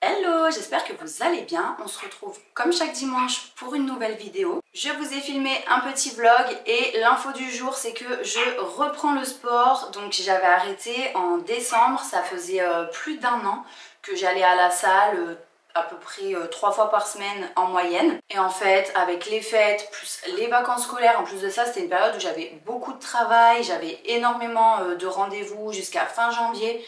Hello, j'espère que vous allez bien. On se retrouve comme chaque dimanche pour une nouvelle vidéo. Je vous ai filmé un petit vlog et l'info du jour c'est que je reprends le sport. Donc j'avais arrêté en décembre, ça faisait plus d'1 an que j'allais à la salle à peu près 3 fois par semaine en moyenne. Et en fait avec les fêtes plus les vacances scolaires, en plus de ça c'était une période où j'avais beaucoup de travail, j'avais énormément de rendez-vous jusqu'à fin janvier.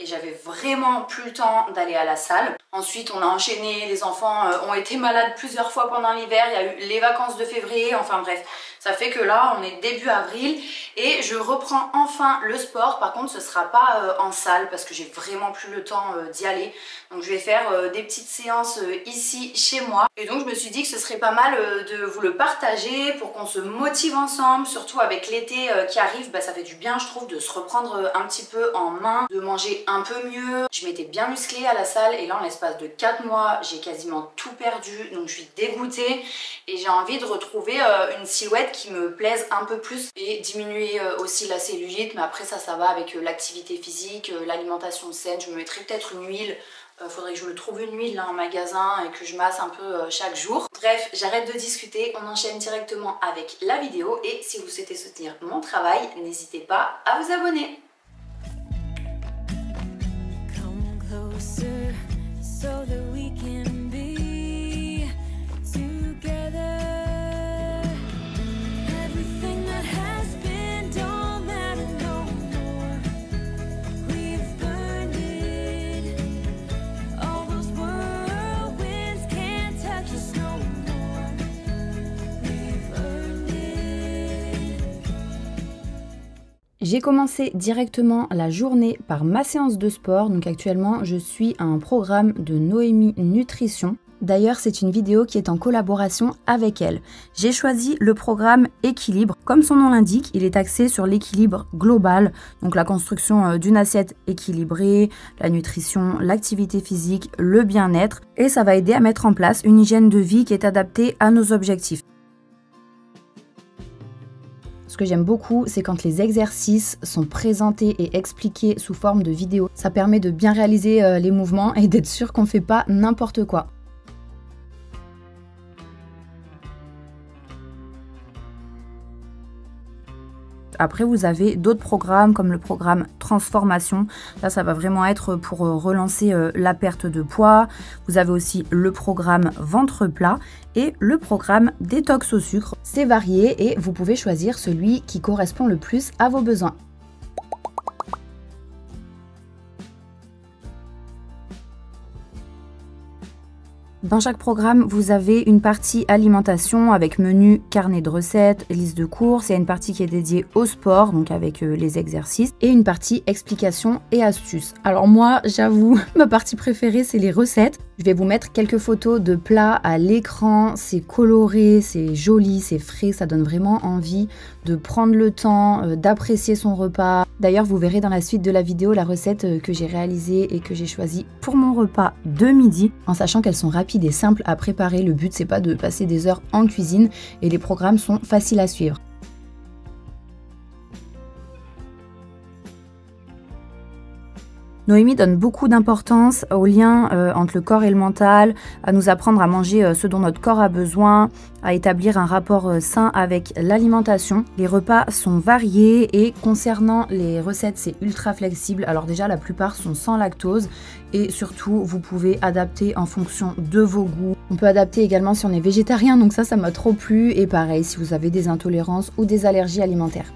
Et j'avais vraiment plus le temps d'aller à la salle. Ensuite on a enchaîné, les enfants ont été malades plusieurs fois pendant l'hiver, il y a eu les vacances de février, enfin bref. Ça fait que là on est début avril et je reprends enfin le sport. Par contre ce sera pas en salle parce que j'ai vraiment plus le temps d'y aller. Donc je vais faire des petites séances ici chez moi. Et donc je me suis dit que ce serait pas mal de vous le partager pour qu'on se motive ensemble. Surtout avec l'été qui arrive, ça fait du bien je trouve de se reprendre un petit peu en main, de manger un peu mieux. Je m'étais bien musclée à la salle et là en l'espace de 4 mois j'ai quasiment tout perdu. Donc je suis dégoûtée et j'ai envie de retrouver une silhouette qui me plaise un peu plus et diminuer aussi la cellulite. Mais après ça va avec l'activité physique, l'alimentation saine. Je me mettrai peut-être une huile. Faudrait que je me trouve une huile là en magasin et que je masse un peu chaque jour. Bref, j'arrête de discuter, on enchaîne directement avec la vidéo. Et si vous souhaitez soutenir mon travail, n'hésitez pas à vous abonner. J'ai commencé directement la journée par ma séance de sport. Donc actuellement, je suis à un programme de Noémie Nutrition. D'ailleurs, c'est une vidéo qui est en collaboration avec elle. J'ai choisi le programme Équilibre. Comme son nom l'indique, il est axé sur l'équilibre global, donc la construction d'une assiette équilibrée, la nutrition, l'activité physique, le bien-être. Et ça va aider à mettre en place une hygiène de vie qui est adaptée à nos objectifs. Ce que j'aime beaucoup, c'est quand les exercices sont présentés et expliqués sous forme de vidéo. Ça permet de bien réaliser les mouvements et d'être sûr qu'on ne fait pas n'importe quoi. Après, vous avez d'autres programmes comme le programme Transformation. Là, ça va vraiment être pour relancer la perte de poids. Vous avez aussi le programme Ventre plat et le programme Détox au sucre. C'est varié et vous pouvez choisir celui qui correspond le plus à vos besoins. Dans chaque programme, vous avez une partie alimentation avec menu, carnet de recettes, liste de courses. Il y a une partie qui est dédiée au sport, donc avec les exercices, et une partie explications et astuces. Alors moi, j'avoue, ma partie préférée, c'est les recettes. Je vais vous mettre quelques photos de plats à l'écran. C'est coloré, c'est joli, c'est frais. Ça donne vraiment envie de prendre le temps, d'apprécier son repas. D'ailleurs, vous verrez dans la suite de la vidéo la recette que j'ai réalisée et que j'ai choisie pour mon repas de midi, en sachant qu'elles sont rapides et simples à préparer. Le but, c'est pas de passer des heures en cuisine et les programmes sont faciles à suivre. Noémie donne beaucoup d'importance au lien entre le corps et le mental, à nous apprendre à manger ce dont notre corps a besoin, à établir un rapport sain avec l'alimentation. Les repas sont variés et concernant les recettes, c'est ultra flexible. Alors déjà, la plupart sont sans lactose et surtout, vous pouvez adapter en fonction de vos goûts. On peut adapter également si on est végétarien, donc ça m'a trop plu. Et pareil, si vous avez des intolérances ou des allergies alimentaires.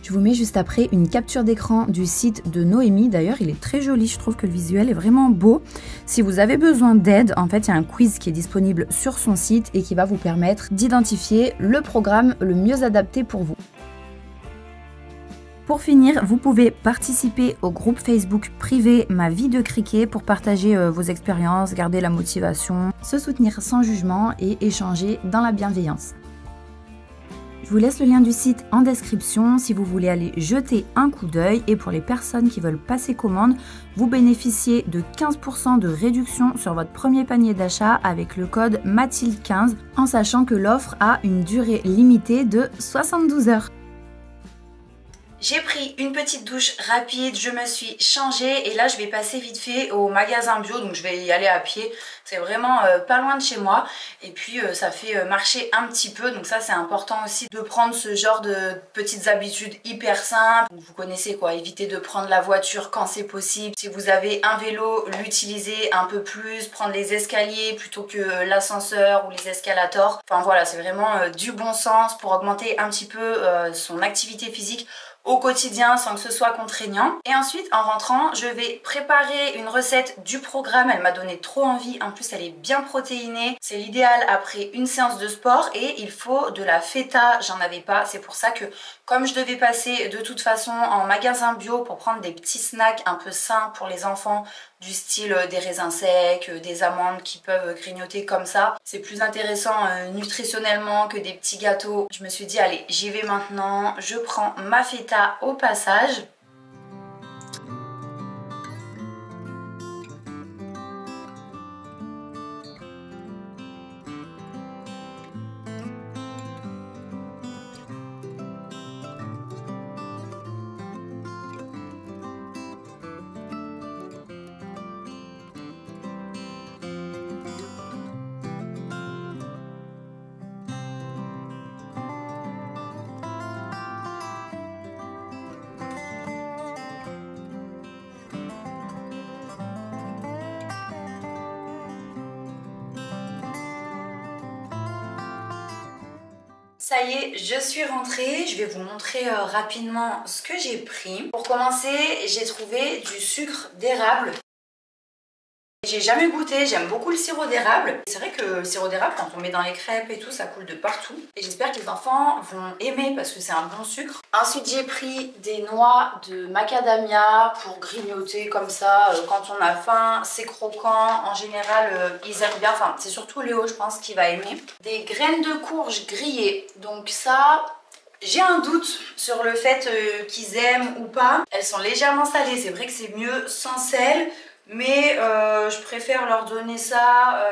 Je vous mets juste après une capture d'écran du site de Noémie. D'ailleurs, il est très joli. Je trouve que le visuel est vraiment beau. Si vous avez besoin d'aide, en fait, il y a un quiz qui est disponible sur son site et qui va vous permettre d'identifier le programme le mieux adapté pour vous. Pour finir, vous pouvez participer au groupe Facebook privé Ma Vie de Criquet pour partager vos expériences, garder la motivation, se soutenir sans jugement et échanger dans la bienveillance. Je vous laisse le lien du site en description si vous voulez aller jeter un coup d'œil. Et pour les personnes qui veulent passer commande, vous bénéficiez de 15% de réduction sur votre premier panier d'achat avec le code Mathilde15, en sachant que l'offre a une durée limitée de 72 heures. J'ai pris une petite douche rapide, je me suis changée et là je vais passer vite fait au magasin bio, donc je vais y aller à pied. C'est vraiment pas loin de chez moi et puis ça fait marcher un petit peu, donc ça c'est important aussi de prendre ce genre de petites habitudes hyper simples. Donc, vous connaissez quoi, éviter de prendre la voiture quand c'est possible. Si vous avez un vélo, l'utiliser un peu plus, prendre les escaliers plutôt que l'ascenseur ou les escalators. Enfin voilà, c'est vraiment du bon sens pour augmenter un petit peu son activité physique au quotidien sans que ce soit contraignant. Et ensuite en rentrant je vais préparer une recette du programme, elle m'a donné trop envie, en plus elle est bien protéinée, c'est l'idéal après une séance de sport et il faut de la feta, j'en avais pas, c'est pour ça que comme je devais passer de toute façon en magasin bio pour prendre des petits snacks un peu sains pour les enfants, du style des raisins secs, des amandes qui peuvent grignoter comme ça, c'est plus intéressant nutritionnellement que des petits gâteaux. Je me suis dit allez, j'y vais maintenant, je prends ma feta au passage. Ça y est, je suis rentrée, je vais vous montrer rapidement ce que j'ai pris. Pour commencer, j'ai trouvé du sucre d'érable. J'ai jamais goûté, j'aime beaucoup le sirop d'érable. C'est vrai que le sirop d'érable, quand on met dans les crêpes et tout, ça coule de partout. Et j'espère que les enfants vont aimer parce que c'est un bon sucre. Ensuite, j'ai pris des noix de macadamia pour grignoter comme ça quand on a faim. C'est croquant, en général, ils aiment bien. Enfin, c'est surtout Léo, je pense, qui va aimer. Des graines de courge grillées. Donc ça... J'ai un doute sur le fait qu'ils aiment ou pas. Elles sont légèrement salées, c'est vrai que c'est mieux sans sel. Mais je préfère leur donner ça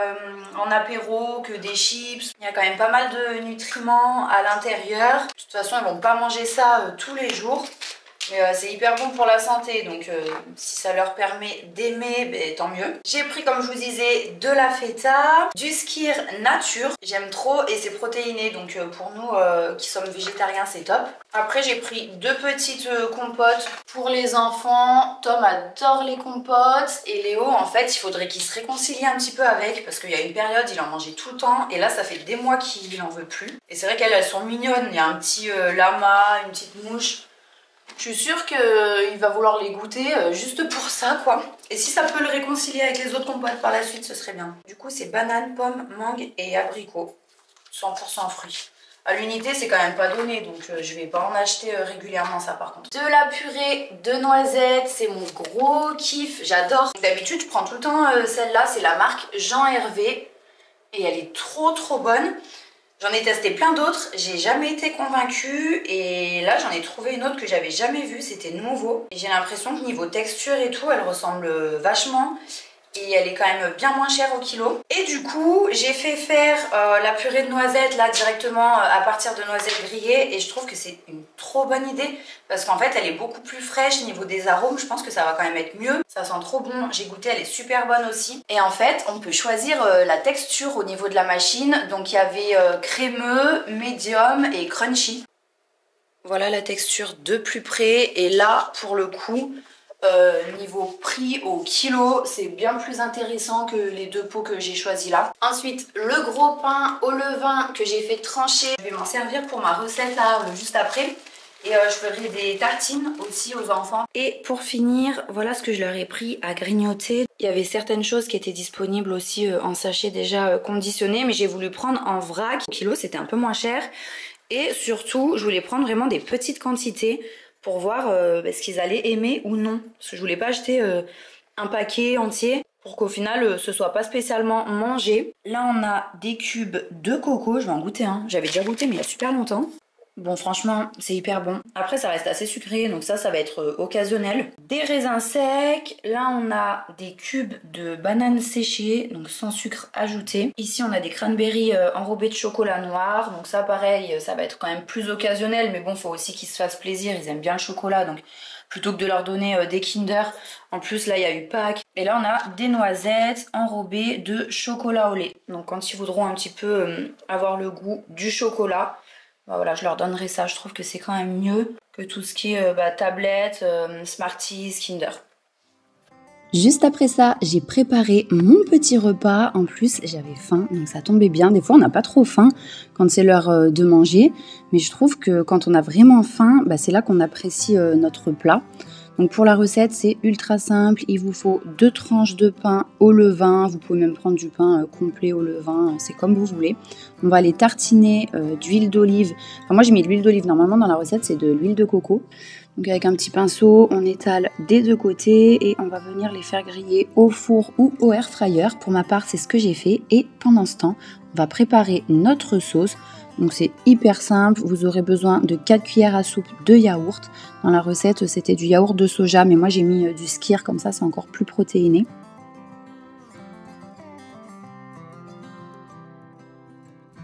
en apéro que des chips. Il y a quand même pas mal de nutriments à l'intérieur. De toute façon, ils vont pas manger ça tous les jours. Mais c'est hyper bon pour la santé, donc si ça leur permet d'aimer, ben, tant mieux. J'ai pris, comme je vous disais, de la feta, du skyr nature. J'aime trop et c'est protéiné, donc pour nous qui sommes végétariens, c'est top. Après, j'ai pris deux petites compotes pour les enfants. Tom adore les compotes et Léo, en fait, il faudrait qu'il se réconcilie un petit peu avec parce qu'il y a une période, il en mangeait tout le temps et là, ça fait des mois qu'il en veut plus. Et c'est vrai qu'elles sont mignonnes. Il y a un petit lama, une petite mouche. Je suis sûre qu'il va vouloir les goûter juste pour ça, quoi. Et si ça peut le réconcilier avec les autres compotes par la suite, ce serait bien. Du coup, c'est banane, pomme, mangue et abricot. 100% fruits. À l'unité, c'est quand même pas donné, donc je vais pas en acheter régulièrement, ça par contre. De la purée de noisettes, c'est mon gros kiff, j'adore. D'habitude, je prends tout le temps celle-là, c'est la marque Jean Hervé. Et elle est trop bonne. J'en ai testé plein d'autres, j'ai jamais été convaincue et là j'en ai trouvé une autre que j'avais jamais vue, c'était nouveau. Et j'ai l'impression que niveau texture et tout, elle ressemble vachement et elle est quand même bien moins chère au kilo. Et du coup, j'ai fait faire la purée de noisettes là directement à partir de noisettes grillées et je trouve que c'est une trop bonne idée parce qu'en fait elle est beaucoup plus fraîche niveau des arômes, je pense que ça va quand même être mieux. Ça sent trop bon, j'ai goûté, elle est super bonne aussi. Et en fait, on peut choisir la texture au niveau de la machine. Donc il y avait crémeux, médium et crunchy. Voilà la texture de plus près et là pour le coup... niveau prix au kilo, c'est bien plus intéressant que les deux pots que j'ai choisis là. Ensuite, le gros pain au levain que j'ai fait trancher. Je vais m'en servir pour ma recette là, juste après. Et je ferai des tartines aussi aux enfants. Et pour finir, voilà ce que je leur ai pris à grignoter. Il y avait certaines choses qui étaient disponibles aussi en sachet déjà conditionnés, mais j'ai voulu prendre en vrac. Au kilo, c'était un peu moins cher. Et surtout, je voulais prendre vraiment des petites quantités pour voir ce qu'ils allaient aimer ou non. Parce que je voulais pas acheter un paquet entier pour qu'au final ce soit pas spécialement mangé. Là on a des cubes de coco, je vais en goûter un. J'avais déjà goûté mais il y a super longtemps. Bon, franchement, c'est hyper bon. Après, ça reste assez sucré, donc ça va être occasionnel. Des raisins secs. Là, on a des cubes de bananes séchées, donc sans sucre ajouté. Ici, on a des cranberries enrobés de chocolat noir. Donc ça, pareil, ça va être quand même plus occasionnel. Mais bon, faut aussi qu'ils se fassent plaisir. Ils aiment bien le chocolat, donc plutôt que de leur donner des Kinder. En plus, là, il y a eu Pâques. Et là, on a des noisettes enrobées de chocolat au lait. Donc quand ils voudront un petit peu avoir le goût du chocolat, voilà, je leur donnerai ça. Je trouve que c'est quand même mieux que tout ce qui est tablette, Smarties, Kinder. Juste après ça, j'ai préparé mon petit repas. En plus, j'avais faim, donc ça tombait bien. Des fois, on n'a pas trop faim quand c'est l'heure de manger. Mais je trouve que quand on a vraiment faim, c'est là qu'on apprécie notre plat. Donc pour la recette, c'est ultra simple. Il vous faut 2 tranches de pain au levain. Vous pouvez même prendre du pain complet au levain, c'est comme vous voulez. On va les tartiner d'huile d'olive. Enfin, moi j'ai mis de l'huile d'olive. Normalement dans la recette, c'est de l'huile de coco. Donc avec un petit pinceau, on étale des deux côtés et on va venir les faire griller au four ou au air fryer. Pour ma part, c'est ce que j'ai fait. Et pendant ce temps, on va préparer notre sauce. Donc c'est hyper simple, vous aurez besoin de 4 cuillères à soupe de yaourt. Dans la recette, c'était du yaourt de soja, mais moi j'ai mis du skyr, comme ça c'est encore plus protéiné.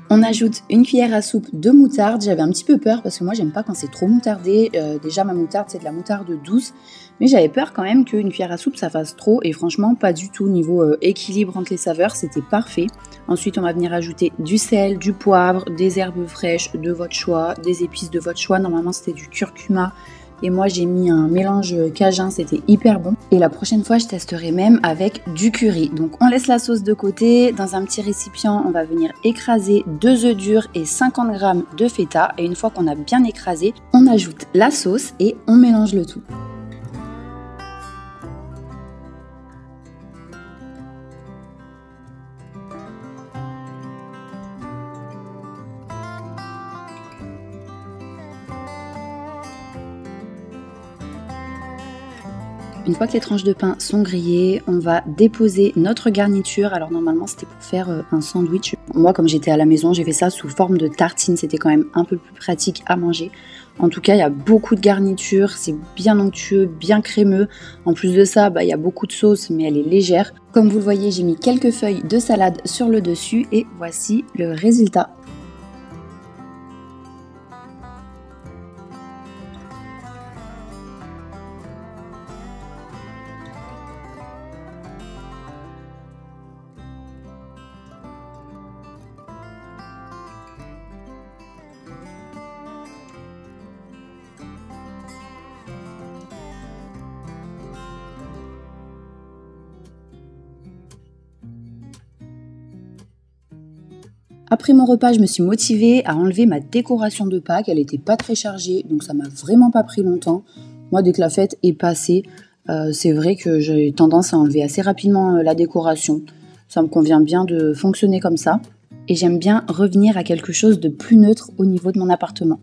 On ajoute une cuillère à soupe de moutarde. J'avais un petit peu peur parce que moi j'aime pas quand c'est trop moutardé. Déjà ma moutarde c'est de la moutarde douce, mais j'avais peur quand même qu'une cuillère à soupe ça fasse trop, et franchement pas du tout. Niveau équilibre entre les saveurs, c'était parfait. Ensuite on va venir ajouter du sel, du poivre, des herbes fraîches de votre choix, des épices de votre choix. Normalement c'était du curcuma. Et moi j'ai mis un mélange cajun, c'était hyper bon. Et la prochaine fois je testerai même avec du curry. Donc on laisse la sauce de côté. Dans un petit récipient, on va venir écraser 2 œufs durs et 50 g de feta. Et une fois qu'on a bien écrasé, on ajoute la sauce et on mélange le tout. Une fois que les tranches de pain sont grillées, on va déposer notre garniture. Alors normalement c'était pour faire un sandwich. Moi comme j'étais à la maison, j'ai fait ça sous forme de tartine. C'était quand même un peu plus pratique à manger. En tout cas, il y a beaucoup de garniture, c'est bien onctueux, bien crémeux. En plus de ça, il y a beaucoup de sauce, mais elle est légère. Comme vous le voyez, j'ai mis quelques feuilles de salade sur le dessus et voici le résultat. Après mon repas, je me suis motivée à enlever ma décoration de Pâques. Elle n'était pas très chargée, donc ça m'a vraiment pas pris longtemps. Moi, dès que la fête est passée, c'est vrai que j'ai tendance à enlever assez rapidement la décoration. Ça me convient bien de fonctionner comme ça. Et j'aime bien revenir à quelque chose de plus neutre au niveau de mon appartement.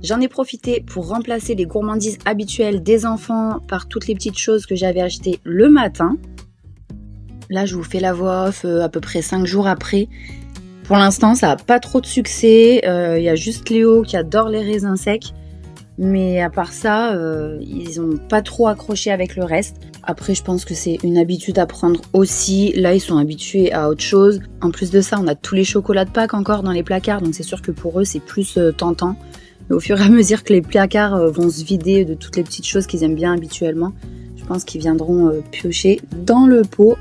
J'en ai profité pour remplacer les gourmandises habituelles des enfants par toutes les petites choses que j'avais achetées le matin. Là, je vous fais la voix off à peu près 5 jours après. Pour l'instant, ça n'a pas trop de succès. Il y a juste Léo qui adore les raisins secs. Mais à part ça, ils n'ont pas trop accroché avec le reste. Après, je pense que c'est une habitude à prendre aussi. Là, ils sont habitués à autre chose. En plus de ça, on a tous les chocolats de Pâques encore dans les placards. Donc c'est sûr que pour eux, c'est plus tentant. Mais au fur et à mesure que les placards vont se vider de toutes les petites choses qu'ils aiment bien habituellement, je pense qu'ils viendront piocher dans le pot.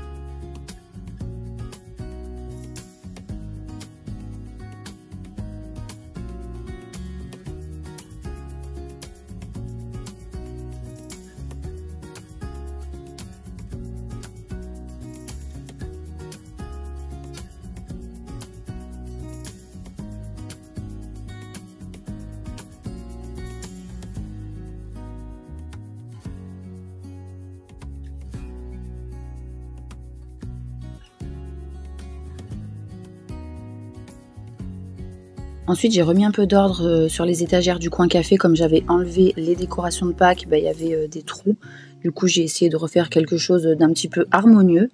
Ensuite, j'ai remis un peu d'ordre sur les étagères du coin café. Comme j'avais enlevé les décorations de Pâques, il y avait des trous. Du coup, j'ai essayé de refaire quelque chose d'un petit peu harmonieux.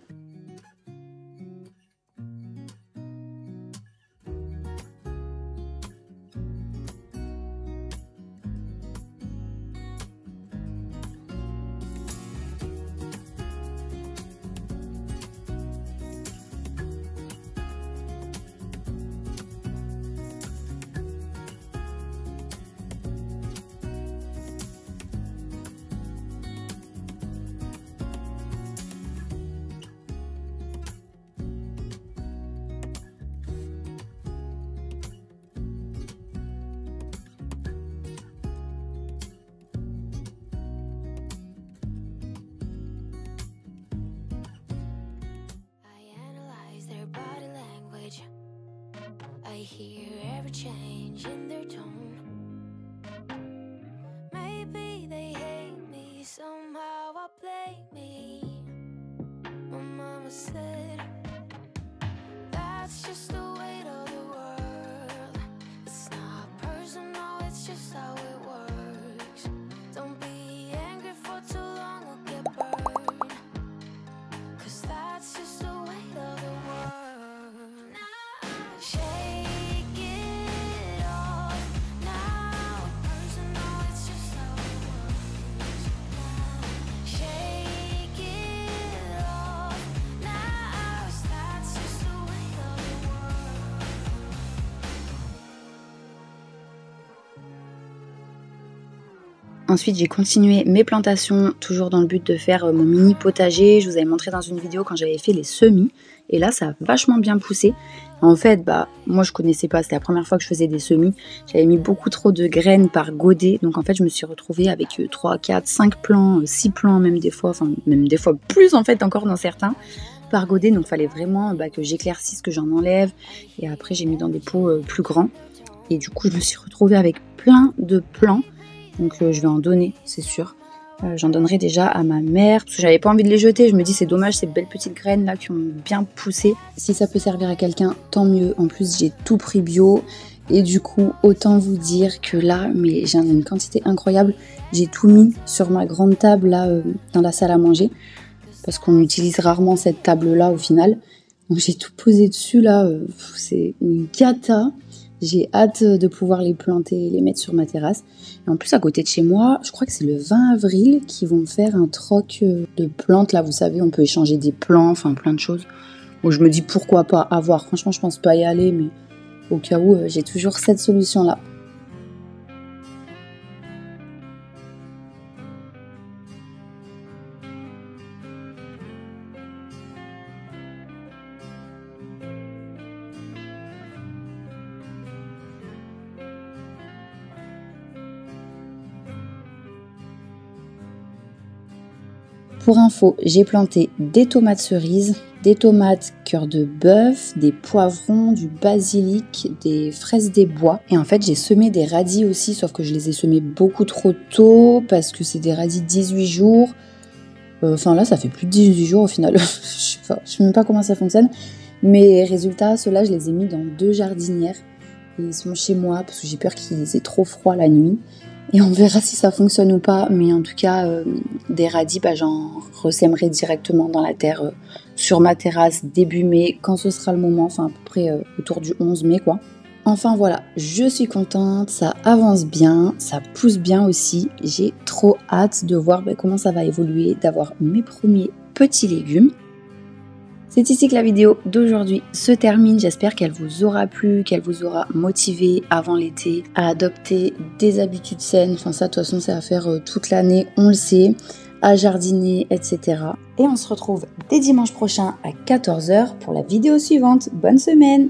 I hear every change in their tone. Maybe they hate me, somehow I blame me. My mama said that's just the weight of the world. It's not personal, it's just how it works. Don't be angry for too long or get burned, 'cause that's just the weight of the world. Shake it off now. Personal, it's just how it works. Shake it off now. That's just the weight of the world. Ensuite, j'ai continué mes plantations, toujours dans le but de faire mon mini potager. Je vous avais montré dans une vidéo quand j'avais fait les semis. Et là, ça a vachement bien poussé. En fait, moi, je connaissais pas. C'était la première fois que je faisais des semis. J'avais mis beaucoup trop de graines par godet. Donc, en fait, je me suis retrouvée avec 3, 4, 5 plants, 6 plants même des fois. Enfin, même des fois plus, en fait, encore dans certains, par godet. Donc, il fallait vraiment que j'éclaircisse, que j'en enlève. Et après, j'ai mis dans des pots plus grands. Et du coup, je me suis retrouvée avec plein de plants. Donc, je vais en donner, c'est sûr. J'en donnerai déjà à ma mère, parce que j'avais pas envie de les jeter. Je me dis c'est dommage ces belles petites graines là qui ont bien poussé. Si ça peut servir à quelqu'un, tant mieux. En plus j'ai tout pris bio. Et du coup, autant vous dire que là, mais j'en ai une quantité incroyable. J'ai tout mis sur ma grande table là, dans la salle à manger. Parce qu'on utilise rarement cette table là au final. Donc j'ai tout posé dessus là. C'est une cata. J'ai hâte de pouvoir les planter et les mettre sur ma terrasse. Et en plus, à côté de chez moi, je crois que c'est le 20 avril qu'ils vont faire un troc de plantes. Là, vous savez, on peut échanger des plants, enfin plein de choses. Bon, je me dis pourquoi pas avoir. Franchement, je pense pas y aller, mais au cas où, j'ai toujours cette solution-là. Pour info, j'ai planté des tomates cerises, des tomates cœur de bœuf, des poivrons, du basilic, des fraises des bois. Et en fait, j'ai semé des radis aussi, sauf que je les ai semés beaucoup trop tôt parce que c'est des radis 18 jours. Enfin là, ça fait plus de 18 jours au final. Je sais même pas comment ça fonctionne. Mais résultat, ceux-là, je les ai mis dans 2 jardinières. Et ils sont chez moi parce que j'ai peur qu'ils aient trop froid la nuit. Et on verra si ça fonctionne ou pas. Mais en tout cas, des radis, j'en ressèmerai directement dans la terre sur ma terrasse début mai, quand ce sera le moment, enfin à peu près autour du 11 mai quoi. Enfin voilà, je suis contente, ça avance bien, ça pousse bien aussi. J'ai trop hâte de voir comment ça va évoluer, d'avoir mes premiers petits légumes. C'est ici que la vidéo d'aujourd'hui se termine. J'espère qu'elle vous aura plu, qu'elle vous aura motivé avant l'été à adopter des habitudes saines. Enfin ça, de toute façon, c'est à faire toute l'année, on le sait, à jardiner, etc. Et on se retrouve dès dimanche prochain à 14 h pour la vidéo suivante. Bonne semaine!